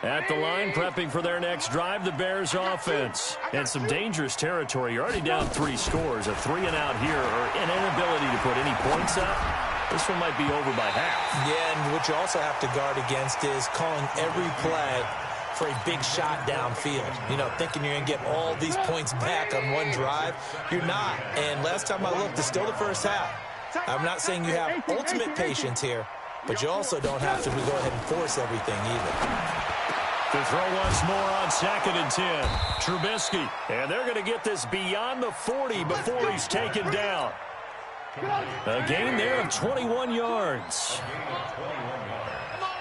At the line, prepping for their next drive, the Bears offense. And some dangerous territory. You're already down 3 scores. A 3-and-out here, or an inability to put any points up. This one might be over by half. Yeah, and what you also have to guard against is calling every play for a big shot downfield. You know, thinking you're going to get all these points back on one drive. You're not. And last time I looked, it's still the first half. I'm not saying you have ultimate patience here, but you also don't have to go ahead and force everything either. To throw once more on 2nd and 10. Trubisky. And they're going to get this beyond the 40 before he's taken down. A gain there of 21 yards.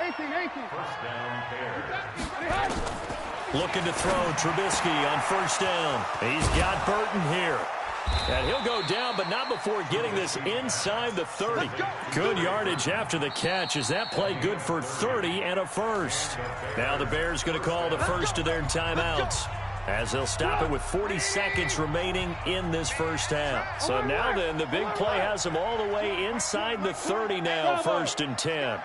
18. Looking to throw Trubisky on 1st down. He's got Burton here. And he'll go down, but not before getting this inside the 30. Good yardage after the catch. Is that play good for 30 and a first? Now the Bears going to call the first of their timeouts, as they'll stop it with 40 seconds remaining in this first half. So now then, the big play has them all the way inside the 30 now, 1st and 10.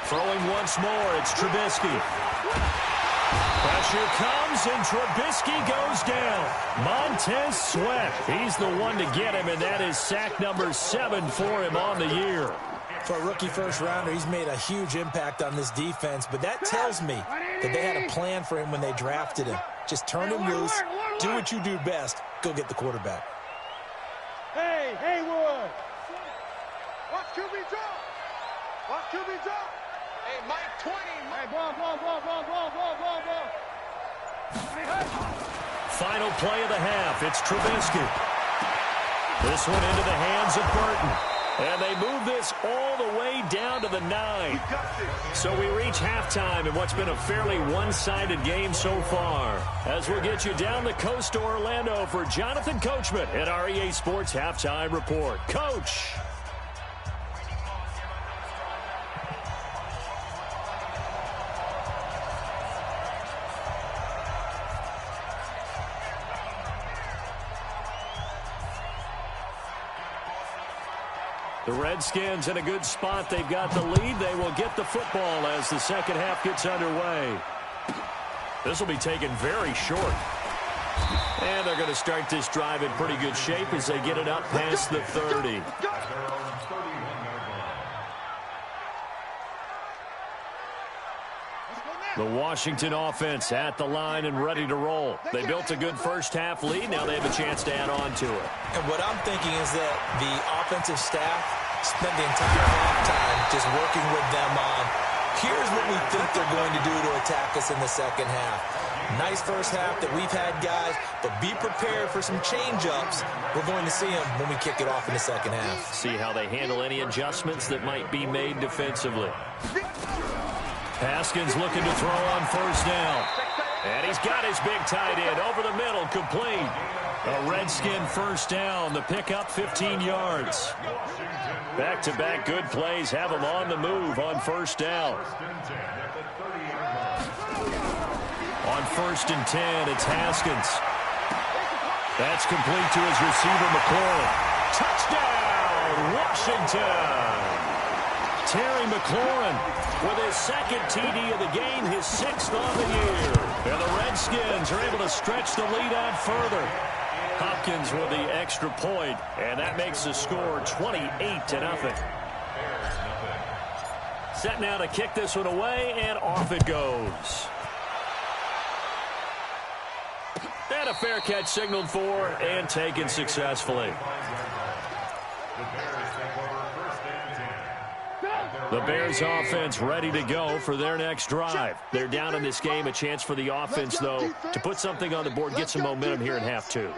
Throwing once more, it's Trubisky. Pressure comes, and Trubisky goes down. Montez Sweat, he's the one to get him, and that is sack number 7 for him on the year. For a rookie first-rounder, he's made a huge impact on this defense, but that tells me that they had a plan for him when they drafted him. Just turn him loose, do what you do best, go get the quarterback. Hey, Haywood! Watch QB drop! Watch QB drop! Hey, Mike 20! Hey, ball! Final play of the half, it's Trubisky. This one into the hands of Burton. And they move this all the way down to the 9. So we reach halftime in what's been a fairly one-sided game so far. As we'll get you down the coast to Orlando for Jonathan Coachman at our EA Sports Halftime Report. Coach! The Redskins in a good spot. They've got the lead. They will get the football as the second half gets underway. This will be taken very short. And they're going to start this drive in pretty good shape as they get it up past the 30. The Washington offense at the line and ready to roll. They built a good first-half lead. Now they have a chance to add on to it. And what I'm thinking is that the offensive staff spent the entire halftime just working with them on, here's what we think they're going to do to attack us in the second half. Nice first half that we've had, guys, but be prepared for some change-ups. We're going to see them when we kick it off in the second half. See how they handle any adjustments that might be made defensively. Haskins looking to throw on 1st down. And he's got his big tight end over the middle, complete. A Redskin 1st down, the pickup 15 yards. Back-to-back good plays have him on the move on 1st down. On 1st and 10, it's Haskins. That's complete to his receiver, McLaurin. Touchdown, Washington! Terry McLaurin with his 2nd TD of the game, his 6th on the year. And the Redskins are able to stretch the lead out further. Hopkins with the extra point, and that makes the score 28-0. Set now to kick this one away, and off it goes. And a fair catch signaled for and taken successfully. The Bears offense ready to go for their next drive. They're down in this game. A chance for the offense, though, to put something on the board, get some momentum here in half 2.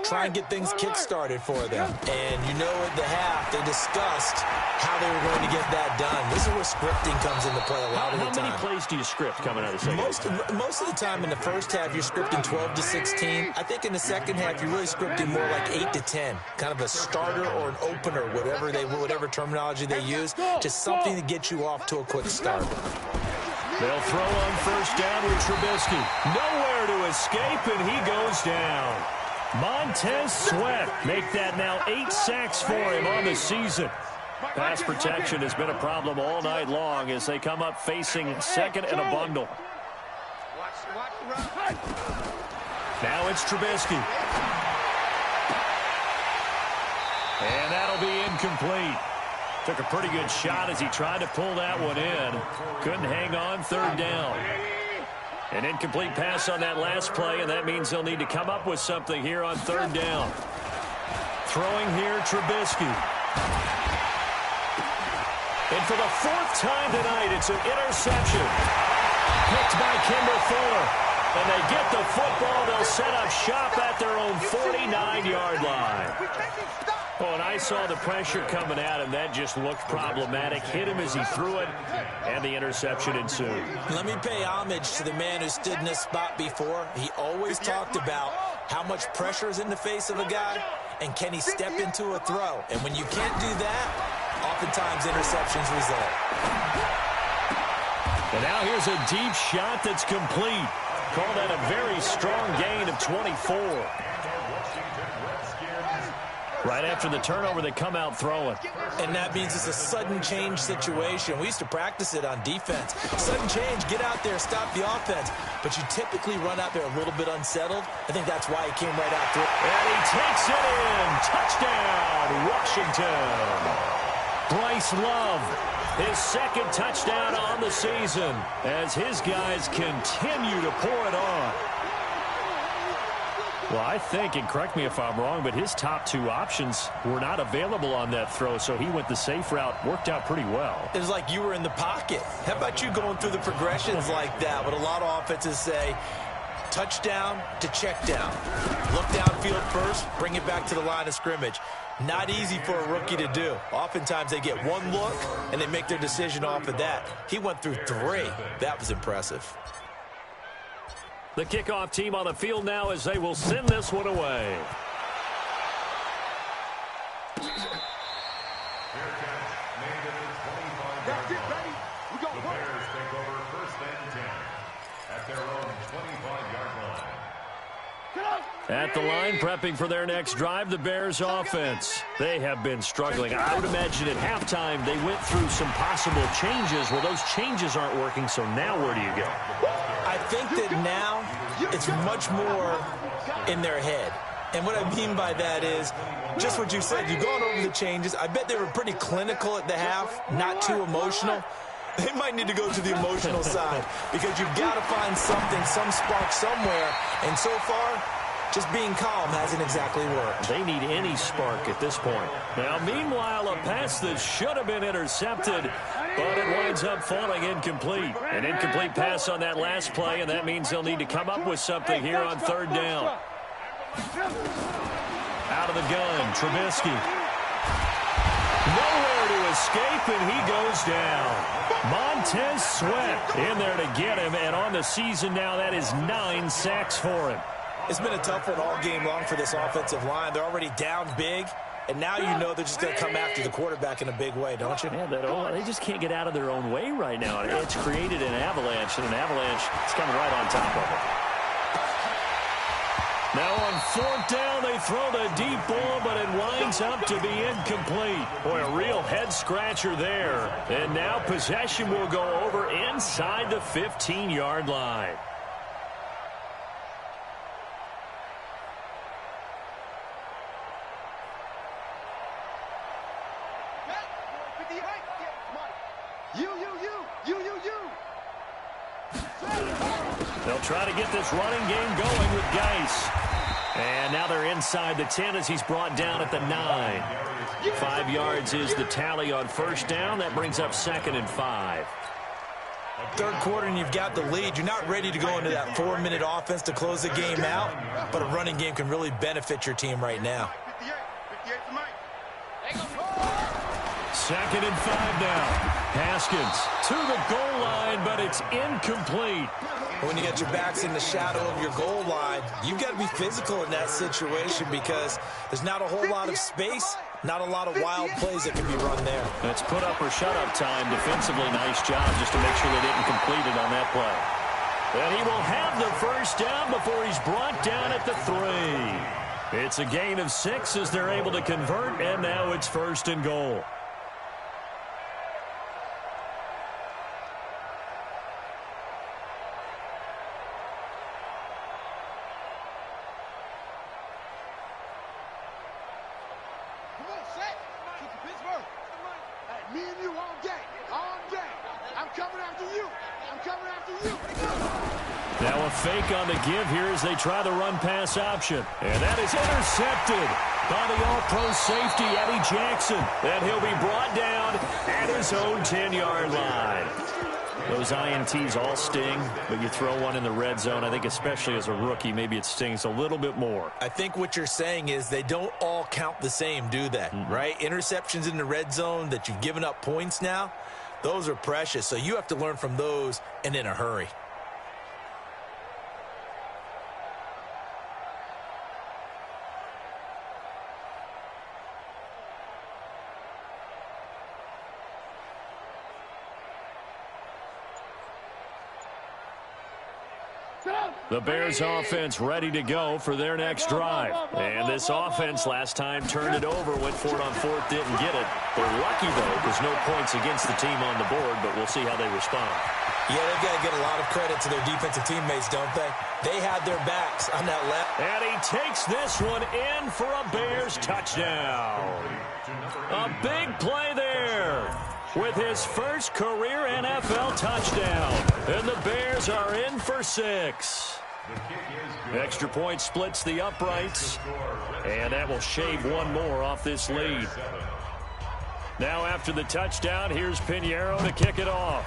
Try and get things kick-started for them. And you know at the half, they discussed how they were going to get that done. This is where scripting comes into play a lot of the time. How many plays do you script coming out of the second half? Most of the time in the first half, you're scripting 12 to 16. I think in the second half, you're really scripting more like 8 to 10. Kind of a starter or an opener, whatever terminology they use. Just something to get you off to a quick start. They'll throw on 1st down with Trubisky. Nowhere to escape, and he goes down. Montez Sweat make that now 8 sacks for him on the season. Pass protection has been a problem all night long as they come up facing second and a bundle. Now it's Trubisky. And that'll be incomplete. Took a pretty good shot as he tried to pull that one in. Couldn't hang on, third down. An incomplete pass on that last play, and that means they'll need to come up with something here on third down. Throwing here, Trubisky. And for the 4th time tonight, it's an interception. Picked by Kimber Fuller. And they get the football. They'll set up shop at their own 49-yard line. Oh, and I saw the pressure coming at him. That just looked problematic. Hit him as he threw it, and the interception ensued. Let me pay homage to the man who stood in this spot before. He always talked about how much pressure is in the face of a guy, and can he step into a throw. And when you can't do that, oftentimes interceptions result. And now here's a deep shot that's complete. Call that a very strong gain of 24. Right after the turnover, they come out throwing. And that means it's a sudden change situation. We used to practice it on defense. Sudden change, get out there, stop the offense. But you typically run out there a little bit unsettled. I think that's why he came right out through. And he takes it in. Touchdown, Washington. Bryce Love, his 2nd touchdown on the season as his guys continue to pour it on. Well, I think, and correct me if I'm wrong, but his top 2 options were not available on that throw, so he went the safe route. Worked out pretty well. It was like you were in the pocket. How about you going through the progressions like that? What a lot of offenses say, touchdown to check down. Look downfield first, bring it back to the line of scrimmage. Not easy for a rookie to do. Oftentimes they get one look, and they make their decision off of that. He went through 3. That was impressive. The kickoff team on the field now as they will send this one away. That's it, buddy. We got the Bears take over 1st and 10 at their own 25-yard line. At the line, prepping for their next drive, the Bears offense. They have been struggling. I would imagine at halftime they went through some possible changes. Well, those changes aren't working, so now where do you go? I think that now it's much more in their head. And what I mean by that is just what you said. You've gone over the changes. I bet they were pretty clinical at the half, not too emotional. They might need to go to the emotional side because you've got to find something, some spark somewhere. And so far, just being calm hasn't exactly worked. They need any spark at this point. Now, meanwhile, a pass that should have been intercepted, but it winds up falling incomplete. An incomplete pass on that last play, and that means they'll need to come up with something here on third down. Out of the gun, Trubisky. Nowhere to escape, and he goes down. Montez Sweat in there to get him, and on the season now, that is 9 sacks for him. It's been a tough one all game long for this offensive line. They're already down big, and now you know they're just going to come after the quarterback in a big way, don't you? Yeah, they just can't get out of their own way right now. It's created an avalanche, and an avalanche is coming right on top of it. Now on 4th down, they throw the deep ball, but it winds up to be incomplete. Boy, a real head-scratcher there. And now possession will go over inside the 15-yard line. They'll try to get this running game going with Geis. And now they're inside the 10 as he's brought down at the 9. 5 yards is the tally on 1st down. That brings up 2nd and 5. Third quarter and you've got the lead. You're not ready to go into that 4-minute offense to close the game out, but a running game can really benefit your team right now. 2nd and 5 now. Haskins to the goal line, but it's incomplete. When you get your backs in the shadow of your goal line, you've got to be physical in that situation because there's not a whole lot of space, not a lot of wild plays that can be run there. That's put up or shut up time. Defensively, nice job just to make sure they didn't complete it on that play. And he will have the 1st down before he's brought down at the 3. It's a gain of 6 as they're able to convert, and now it's 1st and goal. Me and you all day. All day. I'm coming after you. I'm coming after you. Now a fake on the give here as they try the run-pass option. And that is intercepted by the all-pro safety, Eddie Jackson. And he'll be brought down at his own 10-yard line. Those INTs all sting, but you throw one in the red zone, I think especially as a rookie, maybe it stings a little bit more. I think what you're saying is they don't all count the same, do they? Right? Interceptions in the red zone that you've given up points now, those are precious. So you have to learn from those and in a hurry. The Bears offense ready to go for their next drive. And this offense last time turned it over, went for it on 4th, didn't get it. They're lucky, though, because no points against the team on the board, but we'll see how they respond. Yeah, they've got to get a lot of credit to their defensive teammates, don't they? They had their backs on that left. And he takes this one in for a Bears touchdown. A big play there with his first career NFL touchdown. And the Bears are in for 6. Extra point splits the uprights, and that will shave one more off this lead. Now after the touchdown, here's Pinheiro to kick it off.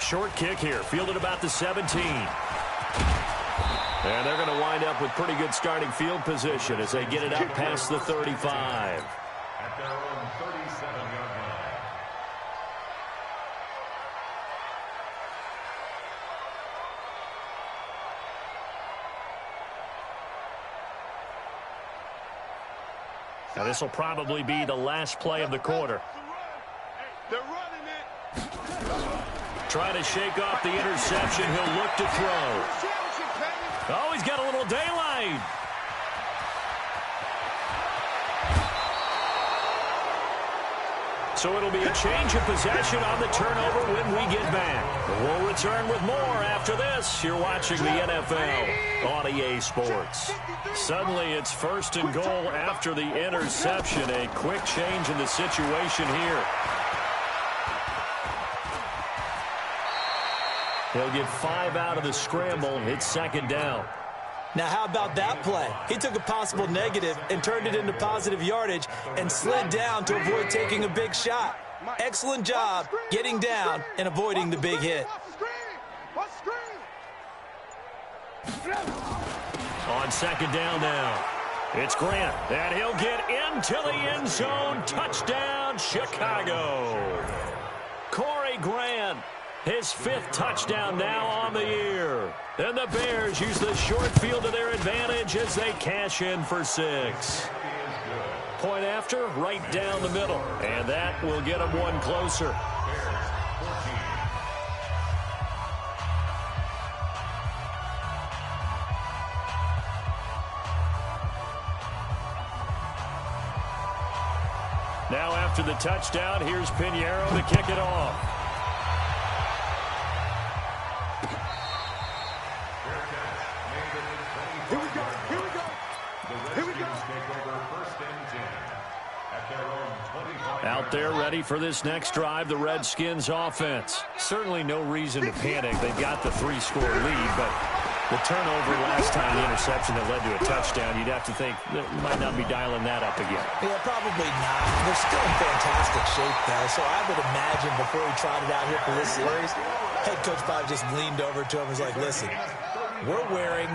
Short kick here, fielded about the 17. And they're going to wind up with pretty good starting field position as they get it up past the 35. At their own 37-yard line. Now this will probably be the last play of the quarter. They're running it. Trying to shake off the interception. He'll look to throw. Oh, he's got a little daylight. So it'll be a change of possession on the turnover when we get back. We'll return with more after this. You're watching the NFL on EA Sports. Suddenly it's 1st and goal after the interception. A quick change in the situation here. He'll get 5 out of the scramble. It's 2nd down. Now, how about that play? He took a possible negative and turned it into positive yardage and slid down to avoid taking a big shot. Excellent job getting down and avoiding the big hit. On 2nd down now, it's Grant, and he'll get into the end zone. Touchdown, Chicago. Corey Grant, his 5th touchdown now on the year. And the Bears use the short field to their advantage as they cash in for 6. Point after, right down the middle. And that will get them one closer. Now after the touchdown, here's Pinheiro to kick it off. Here we go. Here we go. Here we go. Out there ready for this next drive, the Redskins offense. Certainly no reason to panic. They've got the 3-score lead, but the turnover last time, the interception that led to a touchdown, you'd have to think they might not be dialing that up again. Yeah, probably not. They're still in fantastic shape, though, so I would imagine before he trotted out here for this series, head coach probably just leaned over to him and was like, listen, we're wearing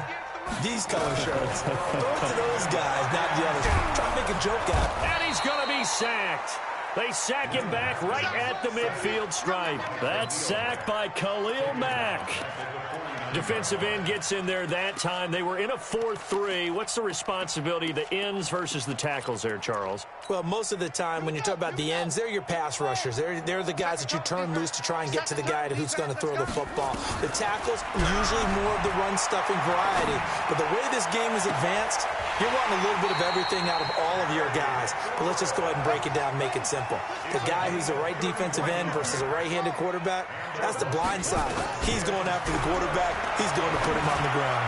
these color shirts. Throw it to those guys, not the others. Try to make a joke out. And he's going to be sacked. They sack him back right at the midfield stripe. That's sacked by Khalil Mack. Defensive end gets in there that time. They were in a 4-3. What's the responsibility of the ends versus the tackles there, Charles? Well, most of the time when you talk about the ends, they're your pass rushers. They're the guys that you turn loose to try and get to the guy who's going to throw the football. The tackles, usually more of the run-stuffing variety. But the way this game is advanced, you're wanting a little bit of everything out of all of your guys. But let's just go ahead and break it down and make it simple. The guy who's the right defensive end versus a right-handed quarterback, that's the blind side. He's going after the quarterback. He's going to put him on the ground.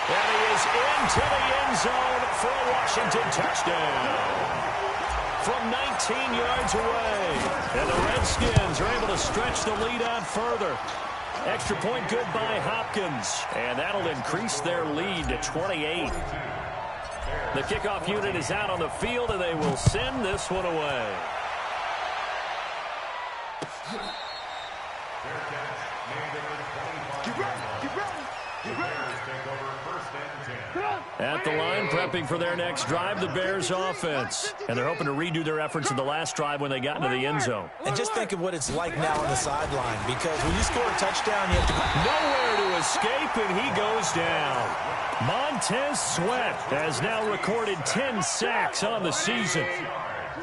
And he is into the end zone for a Washington touchdown from 19 yards away. And the Redskins are able to stretch the lead out further. Extra point good by Hopkins. And that'll increase their lead to 28. The kickoff unit is out on the field, and they will send this one away. At the line, prepping for their next drive, the Bears offense. And they're hoping to redo their efforts in the last drive when they got into the end zone. And just think of what it's like now on the sideline, because when you score a touchdown, you have to go nowhere to escape, and he goes down. Montez Sweat has now recorded 10 sacks on the season.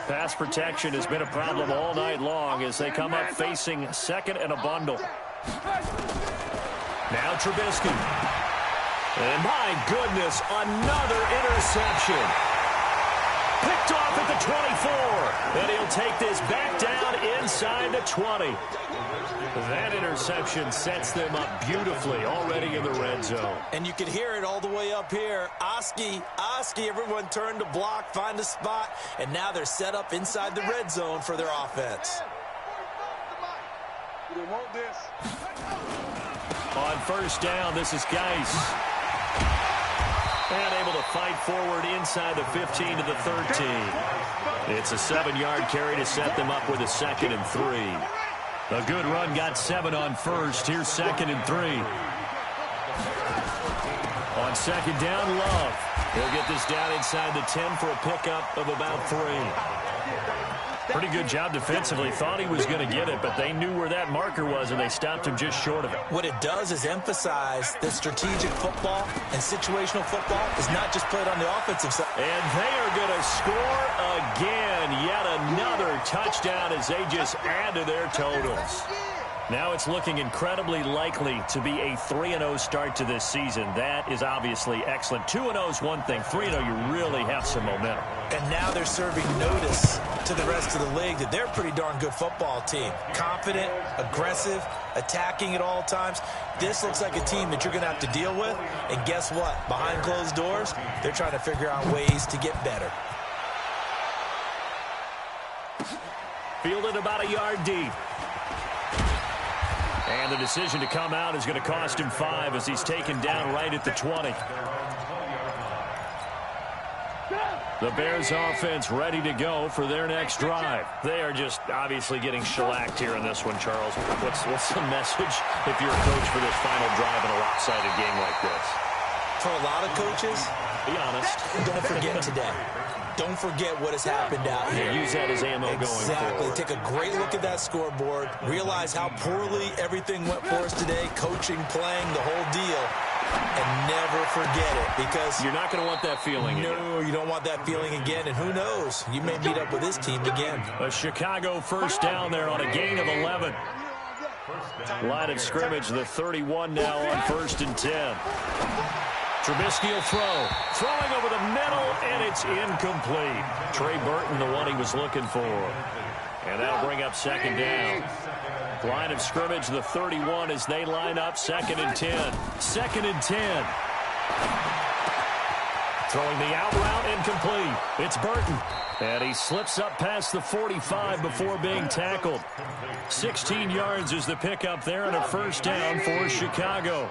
Pass protection has been a problem all night long as they come up facing second and a bundle. Now Trubisky. And my goodness, another interception. Picked off at the 24. And he'll take this back down inside the 20. That interception sets them up beautifully already in the red zone. And you can hear it all the way up here. Oski, everyone turned to block, find a spot, and now they're set up inside the red zone for their offense. On first down, this is Geis. And able to fight forward inside the 15 to the 13. It's a 7-yard carry to set them up with a 2nd and 3. A good run got 7 on first. Here's 2nd and 3. On second down, Love. He'll get this down inside the 10 for a pickup of about 3. Pretty good job defensively. Thought he was going to get it, but they knew where that marker was, and they stopped him just short of it. What it does is emphasize that strategic football and situational football is not just played on the offensive side. And they are going to score again. Yet another touchdown as they just add to their totals. Now it's looking incredibly likely to be a 3-0 start to this season. That is obviously excellent. 2-0 is one thing. 3-0, you really have some momentum. And now they're serving notice to the rest of the league that they're a pretty darn good football team. Confident, aggressive, attacking at all times. This looks like a team that you're going to have to deal with. And guess what? Behind closed doors, they're trying to figure out ways to get better. Fielded about a yard deep. And the decision to come out is going to cost him 5 as he's taken down right at the 20. The Bears offense ready to go for their next drive. They are just obviously getting shellacked here in this one, Charles. What's the message if you're a coach for this final drive in a lopsided game like this? For a lot of coaches, be honest. Don't forget today. Don't forget what has happened out here. Use that as ammo going forward. Take a great look at that scoreboard. Realize how poorly everything went for us today. Coaching, playing, the whole deal. And never forget it, because you're not going to want that feeling again. No, you don't want that feeling again. And who knows? You may meet up with this team again. A Chicago first down there on a gain of 11. Line of scrimmage, the 31 now on 1st and 10. Trubisky will throw. Throwing over the middle, and it's incomplete. Trey Burton, the one he was looking for. And that'll bring up 2nd down. Line of scrimmage, the 31 as they line up 2nd and 10. 2nd and 10. Throwing the out route, incomplete. It's Burton. And he slips up past the 45 before being tackled. 16 yards is the pickup there and a first down for Chicago.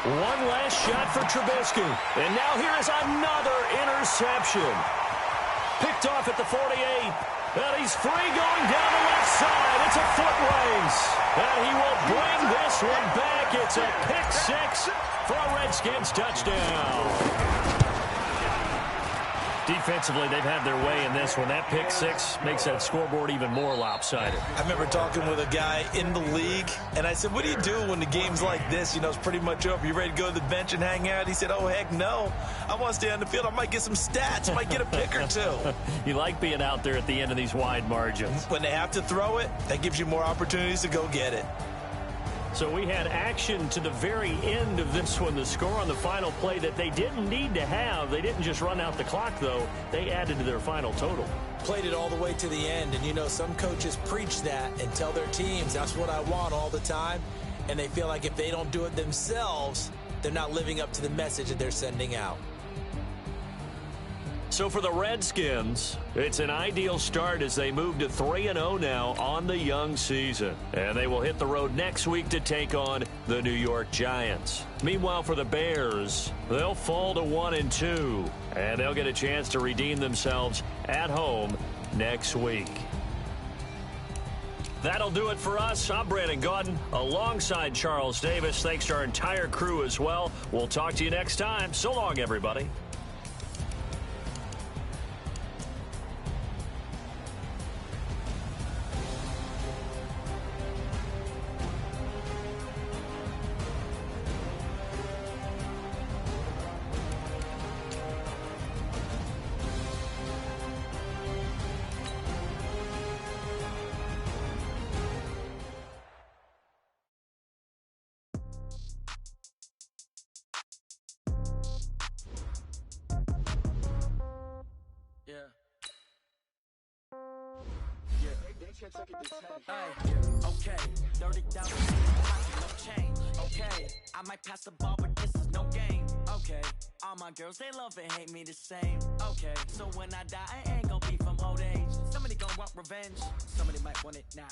One last shot for Trubisky. And now here is another interception. Picked off at the 48. And he's free going down the left side. It's a foot race. And he will bring this one back. It's a pick 6 for a Redskins touchdown. Defensively, they've had their way in this one. That pick six makes that scoreboard even more lopsided. I remember talking with a guy in the league, and I said, what do you do when the game's like this? You know, it's pretty much over. You ready to go to the bench and hang out? He said, oh, heck no. I want to stay on the field. I might get some stats. I might get a pick or two. You like being out there at the end of these wide margins. When they have to throw it, that gives you more opportunities to go get it. So we had action to the very end of this one. The score on the final play that they didn't need to have. They didn't just run out the clock, though. They added to their final total. Played it all the way to the end. And, you know, some coaches preach that and tell their teams, that's what I want all the time. And they feel like if they don't do it themselves, they're not living up to the message that they're sending out. So for the Redskins, it's an ideal start as they move to 3-0 now on the young season. And they will hit the road next week to take on the New York Giants. Meanwhile, for the Bears, they'll fall to 1-2. And they'll get a chance to redeem themselves at home next week. That'll do it for us. I'm Brandon Gaudin alongside Charles Davis. Thanks to our entire crew as well. We'll talk to you next time. So long, everybody. Okay, 30,000, no change. Okay, I might pass the ball, but this is no game. Okay, all my girls, they love and hate me the same. Okay, so when I die, I ain't gonna be from old age. Somebody gonna want revenge, somebody might want it now.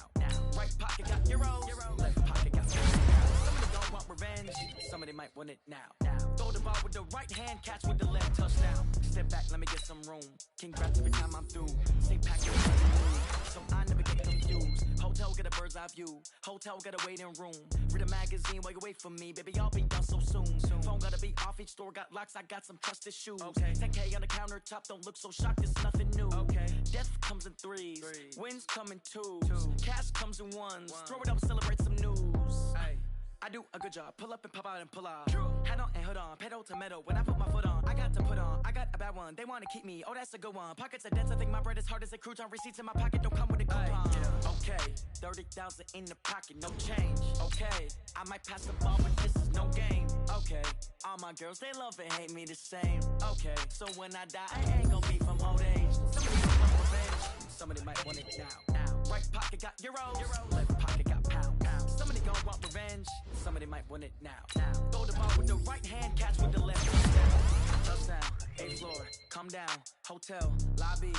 Right pocket got euros, left pocket got somebody gonna want revenge, somebody might want it now. Throw the ball with the right hand, catch with the left, touchdown. Step back, let me get some room. Congrats every time I'm through. Stay packed with so I never get confused. Hotel get a bird's eye view. Hotel get a waiting room. Read a magazine while you wait for me. Baby, I'll be done so soon. Phone gotta be off. Each store got locks. I got some trusted shoes. 10K on the countertop. Don't look so shocked. It's nothing new. Death comes in threes. Wins come in twos. Cash comes in ones. Throw it up, celebrate some news. I do a good job. Pull up and pop out and pull out. Head on and hood on. Pedal to metal. When I put my foot on, I got to put on. I got a bad one. They want to keep me. Oh, that's a good one. Pockets are dense. I think my bread is hard as a crouton. Receipts in my pocket don't come with a coupon. Okay, 30,000 in the pocket, no change. Okay, I might pass the ball, but this is no game. Okay, all my girls, they love and hate me the same. Okay, so when I die, I ain't gonna be from old age. Somebody gonna want revenge. Somebody might want it now. Right pocket got euros. Left pocket got pound. Somebody gonna want revenge. Somebody might want it now. Throw the ball with the right hand, catch with the left. Touchdown, 8th floor, come down, hotel, lobby.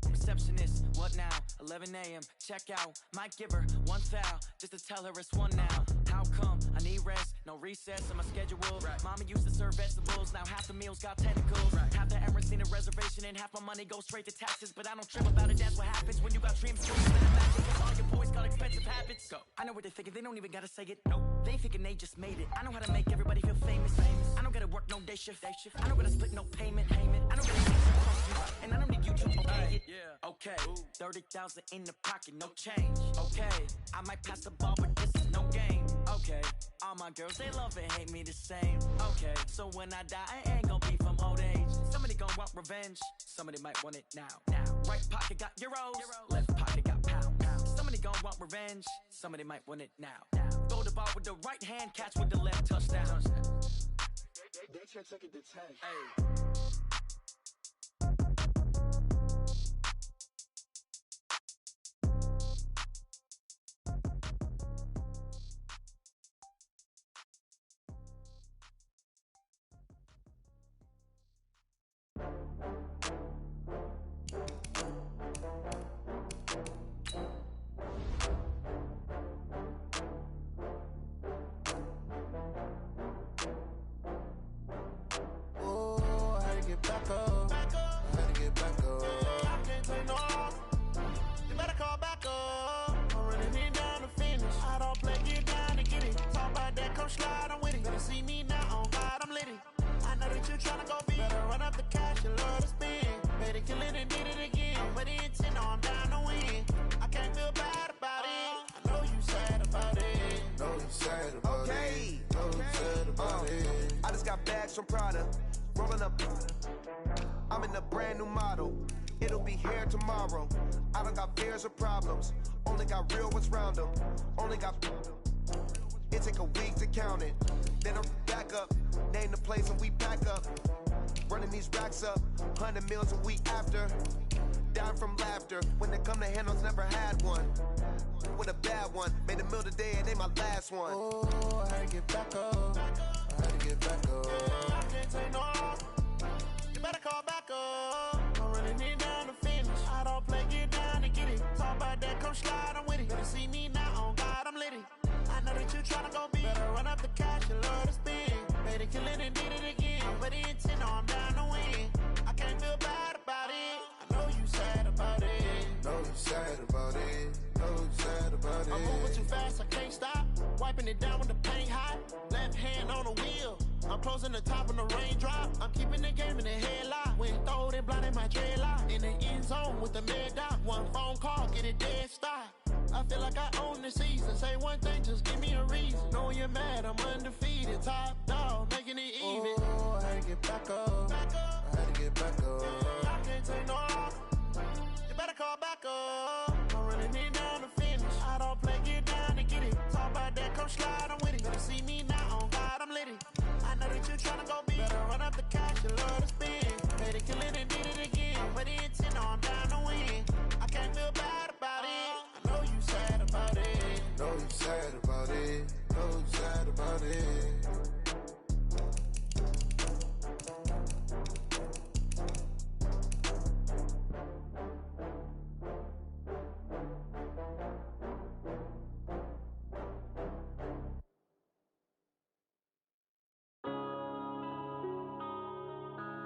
Receptionist, what now? 11 a.m. Check out. Might give her one foul just to tell her it's one now. How come? I need rest, no recess in my schedule. Mama used to serve vegetables, now half the meals got tentacles. Half the Emirates need a reservation and half my money goes straight to taxes. But I don't trip about it, that's what happens when you got dreams. All your boys got expensive habits. Go. I know what they're thinking, they don't even gotta say it. Nope. They thinking they just made it. I know how to make everybody feel famous. I don't gotta work no day shift. I don't gotta split no payment. I don't gotta answer questions. And I don't need you to okay it. Okay, 30,000 in the pocket, no change. Okay, I might pass the ball, but this is no game. Okay, all my girls, they love and hate me the same. Okay, so when I die, I ain't gonna be from old age. Somebody gonna want revenge, somebody might want it now. Right pocket got euros, left pocket got pound. Somebody gonna want revenge, somebody might want it now. Throw the ball with the right hand, catch with the left, touchdown. They check it to 10. Hey. Slide, I'm with it. Better see me now, on God, I'm litty. I know that you're tryna go be. Better run up the cash. cash, you love to spend. Made a killing and did it again. But the intent, no, I'm down to win. I can't feel bad about it. I know you sad about it. Know you sad about it. Know you sad about it. I just got bags from Prada. Rolling up. I'm in a brand new model. It'll be here tomorrow. I don't got fears or problems. Only got real ones round them. Only got. It take a week to count it. Then I'm back up. Name the place and we pack up. Running these racks up. 100 meals a week after. Dying from laughter. When they come to handles, never had one. With a bad one. Made a meal today and they my last one. Oh, I had to get back up. I had to get back up. Yeah, I can't take no loss. You better call back up. I'm running it down to finish. I don't play, get down to get it. Talk about that, come slide, I'm with it. Better see me now, on God, I'm litty. I know that you tryna go big. Better run up the cash, you love to spend. Made a killing and did it again. But the intent, no, I'm down to win. I can't feel bad about it. I know you sad about it. Know you sad about it. Know you sad about it. I'm moving too fast, I can't stop. Wiping it down with the paint hot. Left hand on the wheel. I'm closing the top on the raindrop. I'm keeping the game in the headlock. When throwed and blinded my dreadlock. In the end zone with the mad dot. One phone call, get it dead stop. I feel like I own the season. Say one thing, just give me a reason. Knowing you're mad, I'm undefeated. Top dog, making it even. Oh, I had to get back up. I had to get back up. I can't take no loss. You better call back up. I'm running it down to finish. I don't play, get down to get it. Talk about that, come slide, I'm with it. Better see me now, on God, I'm litty. I know that you tryna go big. Better run up the cash, you love to spend. Made a killing and did it again. But the intent, no, I'm down to win. I can't feel bad about it. I know you sad about it. Know you sad about it. Know you sad about it.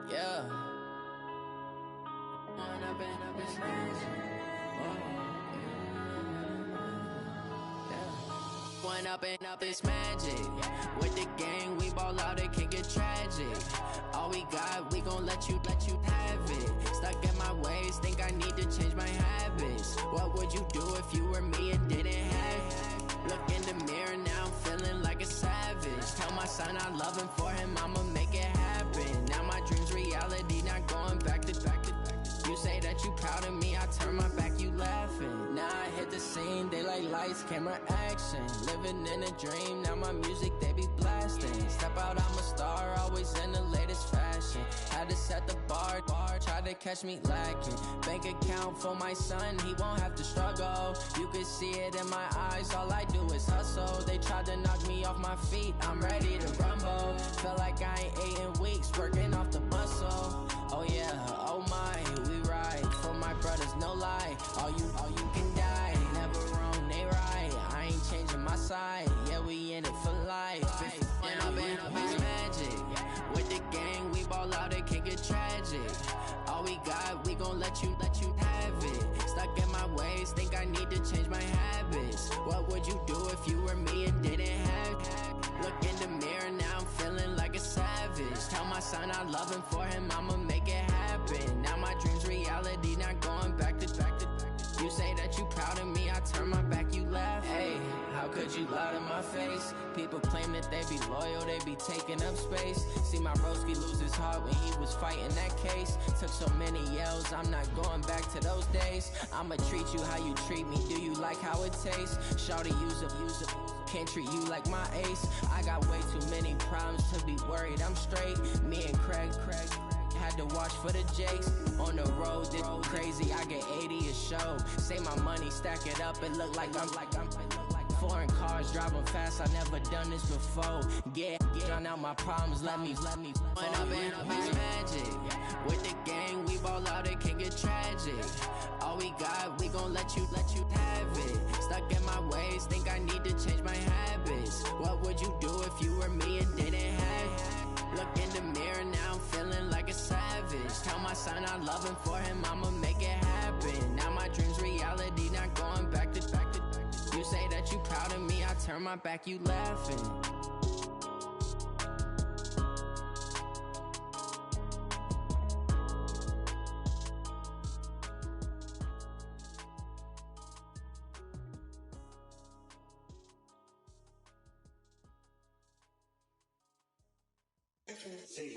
Yeah. One up and up is magic. With the gang, we ball out, it can get tragic. All we got, we gon' let you have it. Stuck in my ways, think I need to change my habits. What would you do if you were me and didn't have it? Look in the mirror now, I'm feeling like a savage. Tell my son I love him, for him I'ma make it happen. Now my dream's reality, not going back to. You say that you proud of me, I turn my back, you laughing. Now I hit the scene, they like lights, camera, action. Living in a dream, now my music, they be blasting. Step out, I'm a star, always in the latest fashion. Had to set the bar, try to catch me lacking. Bank account for my son, he won't have to struggle. You can see it in my eyes, all I do is hustle. They tried to knock me off my feet, I'm ready to rumble. Feel like I ain't ate in weeks, working off the muscle. Oh yeah, oh my, we ride for my brothers, no lie. All you can die, never wrong, they right. I ain't changing my side, yeah, we in it for life. And up is magic. With the gang, we ball out, it can get tragic. All we got, we gon' let you have it. Stuck in my ways, think I need to change my habits. What would you do if you were me and didn't have it? Look in the mirror, now I'm feeling like a savage. Tell my son I love him, for him I'ma make it happen. Now my dream's reality, not going back to. You say that you proud of me, I turn my back, you laugh. Hey, how could you lie to my face? People claim that they be loyal, they be taking up space. See my broski lose his heart when he was fighting that case. Took so many yells, I'm not going back to those days. I'ma treat you how you treat me, do you like how it tastes? Shawty, use a can't treat you like my ace. I got way too many problems to be worried, I'm straight. Me and Craig had to watch for the Jakes. On the road, it's crazy, I get 80 a show. Say my money, stack it up, it look like I'm foreign cars, driving fast, I never done this before. Get drown out my problems, let me When up is magic. With the gang, we ball out, it can get tragic. All we got, we gon' let you have it. Stuck in my ways, think I need to change my habits. What would you do if you were me and didn't have it? Look in the mirror, now I'm feeling like a savage. Tell my son I love him, for him I'ma make it happen. Now my dream's reality, not going back to. You say that you proud of me, I turn my back, you laughing. 1 Cook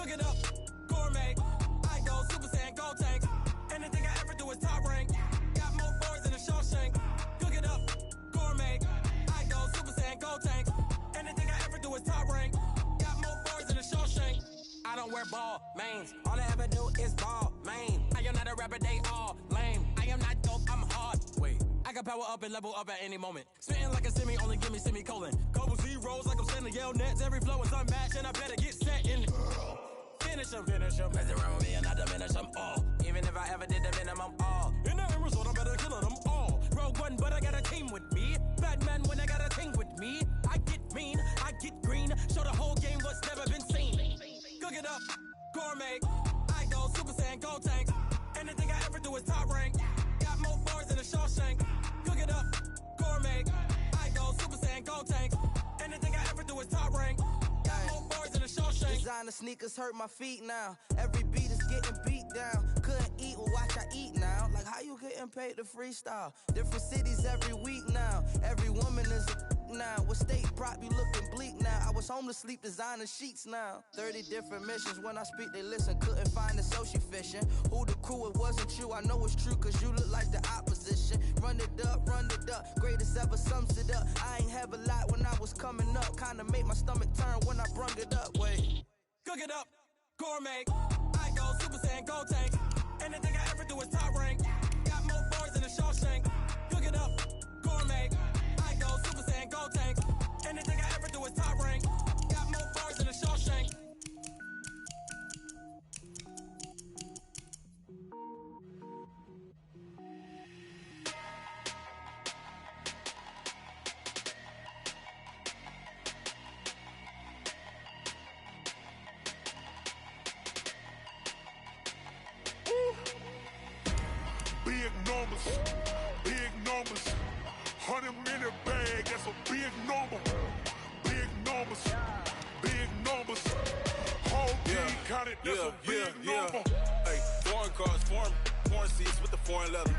it up, gourmet. I go Super Saiyan, gold tank. Anything I ever do is top rank. Got more boards than a Shawshank. Cook it up, gourmet. I go Super Saiyan, gold tank. Anything I ever do is top rank. Got more boards than a Shawshank. I don't wear ball mains. All I ever do is ball main. I am not a rapper, they all lame. I am not dope, I'm hard. Wait, I can power up and level up at any moment. Spitting like a semi, only give me semicolon. Couple zeros like I'm sending yell nets. Every flow is unmatched and I better get set in. Finish them. Mess around with me and I diminish them all. Even if I ever did the minimum all. In the end result, I better kill them all. Rogue One, but I got a team with me. Batman when I got a team with me. I get mean, I get green. Show the whole game what's never been seen. Cook it up, gourmet. I go Super Saiyan, gold tank. Anything I ever do is top rank. Got more bars than a Shawshank. Cook it up, gourmet. I go Super Saiyan, gold tank. Anything I ever do is top rank. Got more bars than a Shawshank. Designer sneakers hurt my feet now. Every beat is getting beat down. Couldn't eat, well watch I eat now. Like how you getting paid to freestyle? Different cities every week now. Every woman is a now. What state prop you looking bleak now? I was home to sleep designer sheets now. 30 different missions. When I speak they listen. Couldn't find it so she fishing. Who the crew, it wasn't you. I know it's true cause you look like the opposition. Run it up. Greatest ever sums it up. I ain't have a lot when I was coming up. Kinda made my stomach turn when I brung it up. Wait. Cook it up, gourmet. I go Super Saiyan, gold tank. Anything I ever do is top rank. Got more bars than a Shawshank. Cook it up, gourmet. I go Super Saiyan, gold tank. Anything I ever do is top rank. Got more bars than a Shawshank. Big numbers, 100 minute bag, that's a big number. Big numbers, whole team counted, that's a big number. Hey, foreign cars, foreign seats with the foreign leather.